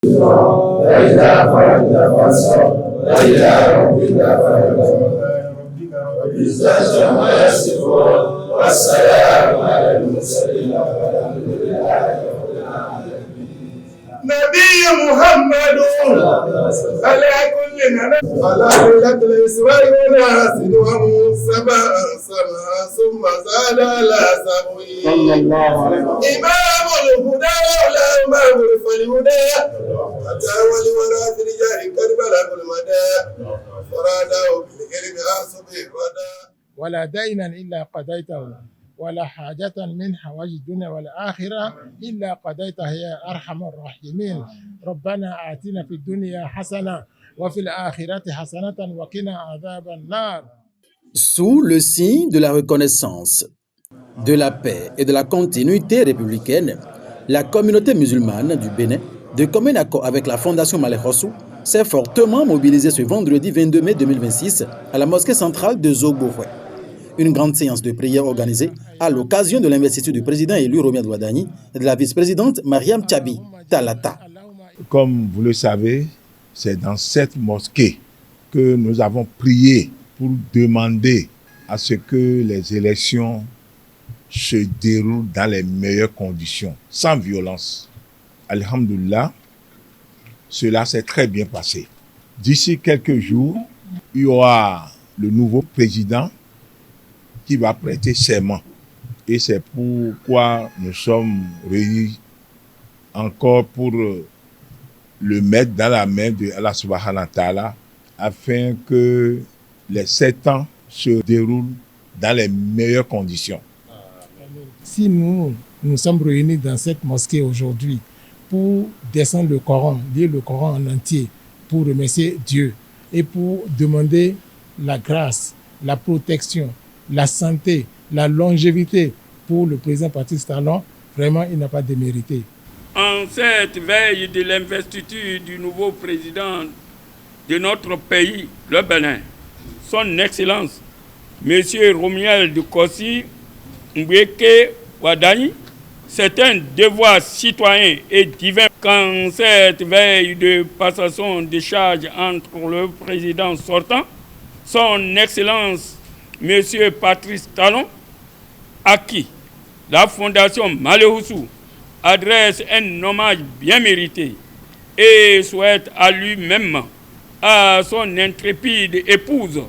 وإذا فرغت فانصب وإلى ربك فارغب بالزجر ما يصفون والسلام على المرسلين والحمد لله رب العالمين. نبي محمد على كل نبي على ليلة الإسراء والعسل وموسى سما ثم زاد على سبوي صلى الله عليه وسلم إمام الهدى ولا إمام الهدى أتى ولورا في رجال كربلاء المدى فراده بالغرب أصبح الردى ولا دينا إلا قضيته ولا حاجة من حوائج الدنيا والآخرة إلا قضيتها يا أرحم الراحمين. ربنا آتنا في الدنيا حسنة وفي الآخرة حسنة وقنا عذاب النار. Sous le signe de la reconnaissance, de la paix et de la continuité républicaine, la communauté musulmane du Bénin, de commun accord avec la Fondation Malek Rossou, s'est fortement mobilisée ce vendredi 22 mai 2026 à la mosquée centrale de Zogbohoué. Une grande séance de prière organisée à l'occasion de l'investiture du président élu Romiad Wadani et de la vice-présidente Mariam Tchabi Talata. Comme vous le savez, c'est dans cette mosquée que nous avons prié pour demander à ce que les élections se déroulent dans les meilleures conditions, sans violence. Alhamdoulilah, cela s'est très bien passé. D'ici quelques jours, il y aura le nouveau président qui va prêter serment. Et c'est pourquoi nous sommes réunis encore pour le mettre dans la main de Allah subhanahu wa ta'ala afin que les 7 ans se déroulent dans les meilleures conditions. Si nous sommes réunis dans cette mosquée aujourd'hui pour descendre le Coran, lire le Coran en entier, pour remercier Dieu et pour demander la grâce, la protection, la santé, la longévité pour le président Patrice Talon, vraiment il n'a pas démérité. En cette veille de l'investiture du nouveau président de notre pays, le Bénin, son Excellence, M. Romuald Kossi Mbeke Wadani, c'est un devoir citoyen et divin qu'en cette veille de passation de charge entre le président sortant, son Excellence, M. Patrice Talon, à qui la Fondation Malek Rossou adresse un hommage bien mérité et souhaite à lui-même, à son intrépide épouse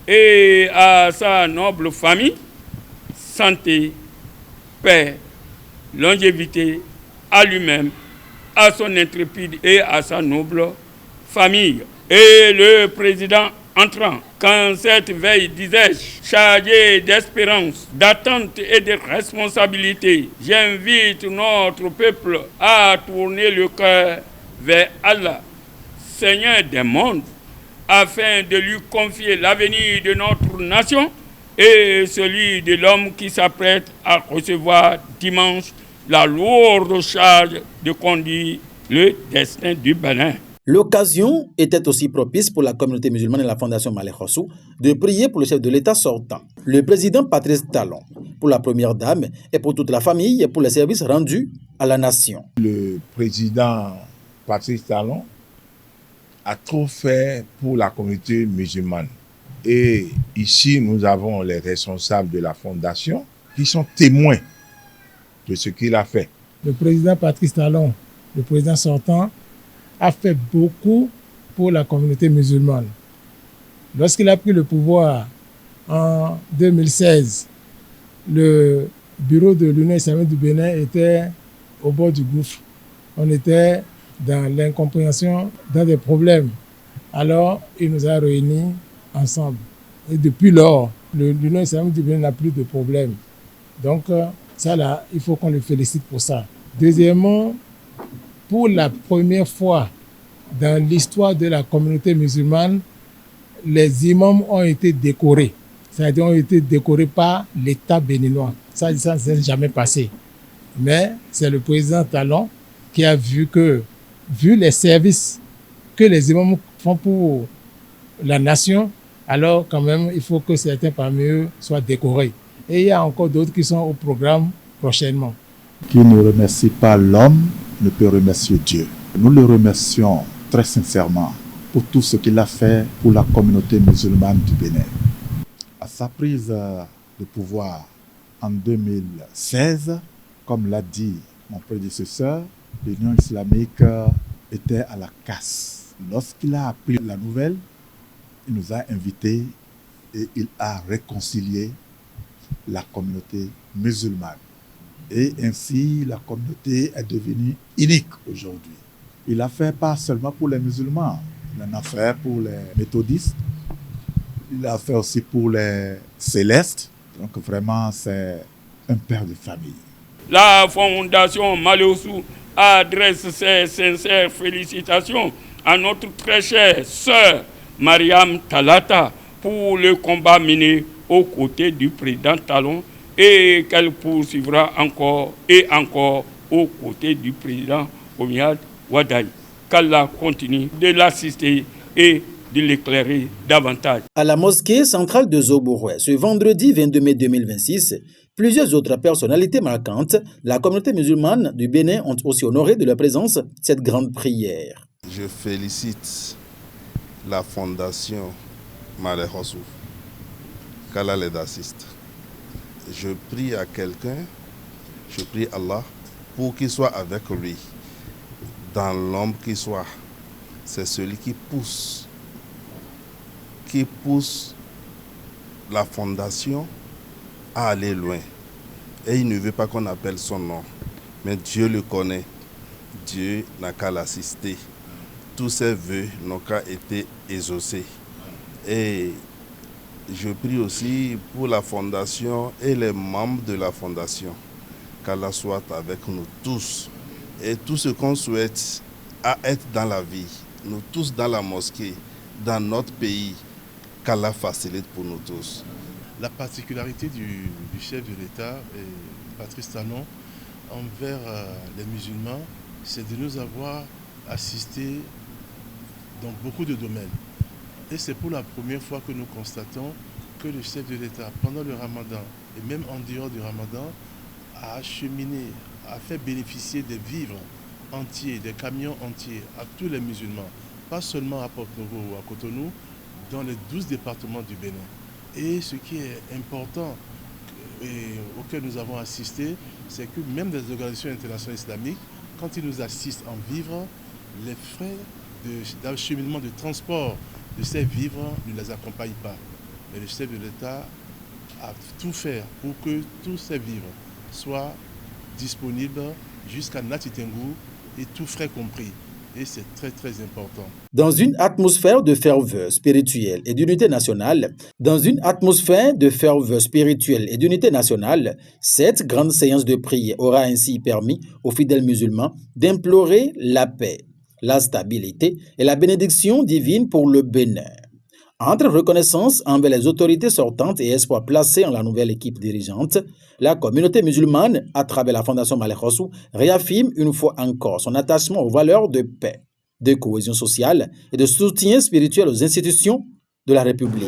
et à sa noble famille, santé, paix, longévité, à lui-même, à son intrépide et à sa noble famille. Et le président entrant, quand cette veille, disais-je, chargée d'espérance, d'attente et de responsabilité, j'invite notre peuple à tourner le cœur vers Allah, Seigneur des mondes, afin de lui confier l'avenir de notre nation et celui de l'homme qui s'apprête à recevoir dimanche la lourde charge de conduire le destin du Bénin. L'occasion était aussi propice pour la communauté musulmane et la Fondation Malek Rossou de prier pour le chef de l'État sortant, le président Patrice Talon, pour la première dame et pour toute la famille et pour les services rendus à la nation. Le président Patrice Talon a trop fait pour la communauté musulmane. Et ici, nous avons les responsables de la Fondation qui sont témoins de ce qu'il a fait. Le président Patrice Talon, le président sortant, a fait beaucoup pour la communauté musulmane. Lorsqu'il a pris le pouvoir en 2016, le bureau de l'Union islamique du Bénin était au bord du gouffre. On était dans l'incompréhension, dans des problèmes. Alors, il nous a réunis ensemble. Et depuis lors, l'Union islamique du Bénin n'a plus de problème. Donc, ça là, il faut qu'on le félicite pour ça. Deuxièmement, pour la première fois dans l'histoire de la communauté musulmane, les imams ont été décorés. C'est-à-dire ont été décorés par l'État béninois. Ça ne s'est jamais passé. Mais c'est le président Talon qui a vu les services que les imams font pour la nation, alors quand même, il faut que certains parmi eux soient décorés. Et il y a encore d'autres qui sont au programme prochainement. Qui ne remercie pas l'homme ne peut remercier Dieu. Nous le remercions très sincèrement pour tout ce qu'il a fait pour la communauté musulmane du Bénin. À sa prise de pouvoir en 2016, comme l'a dit mon prédécesseur, l'Union islamique était à la casse. Lorsqu'il a appris la nouvelle, il nous a invités et il a réconcilié la communauté musulmane. Et ainsi, la communauté est devenue unique aujourd'hui. Il a fait pas seulement pour les musulmans, il en a fait pour les méthodistes, il a fait aussi pour les célestes. Donc vraiment, c'est un père de famille. La Fondation Malé Hossou adresse ses sincères félicitations à notre très chère sœur Mariam Talata pour le combat mené aux côtés du président Talon et qu'elle poursuivra encore et encore aux côtés du président Omiad Wadaï. Qu'Allah continue de l'assister et de l'éclairer davantage. À la mosquée centrale de Zoboroué, ce vendredi 22 mai 2026, plusieurs autres personnalités marquantes de la communauté musulmane du Bénin ont aussi honoré de leur présence cette grande prière. Je félicite la fondation Malé Hossou, qu'Allah les assiste. Je prie à quelqu'un, je prie Allah pour qu'il soit avec lui. Dans l'ombre qu'il soit, c'est celui qui pousse la fondation à aller loin. Et il ne veut pas qu'on appelle son nom. Mais Dieu le connaît. Dieu n'a qu'à l'assister. Tous ses vœux n'ont qu'à être exaucés. Et je prie aussi pour la fondation et les membres de la fondation. Qu'Allah soit avec nous tous. Et tout ce qu'on souhaite à être dans la vie, nous tous dans la mosquée, dans notre pays, qu'Allah facilite pour nous tous. La particularité du chef de l'État, Patrice Talon, envers les musulmans, c'est de nous avoir assistés dans beaucoup de domaines. Et c'est pour la première fois que nous constatons que le chef de l'État, pendant le Ramadan et même en dehors du Ramadan, a acheminé, a fait bénéficier des vivres entiers, des camions entiers à tous les musulmans, pas seulement à Porto-Novo ou à Cotonou, dans les 12 départements du Bénin. Et ce qui est important et auquel nous avons assisté, c'est que même des organisations internationales islamiques, quand ils nous assistent en vivres, les frais d'acheminement, de transport de ces vivres ne les accompagnent pas. Mais le chef de l'État a tout fait pour que tous ces vivres soient disponibles jusqu'à Natitengu et tout frais compris. Et c'est très très important. Dans une atmosphère de ferveur spirituelle et d'unité nationale, cette grande séance de prière aura ainsi permis aux fidèles musulmans d'implorer la paix, la stabilité et la bénédiction divine pour le Bénin. Entre reconnaissance envers les autorités sortantes et espoir placé en la nouvelle équipe dirigeante, la communauté musulmane, à travers la Fondation Malé Hossou, réaffirme une fois encore son attachement aux valeurs de paix, de cohésion sociale et de soutien spirituel aux institutions de la République.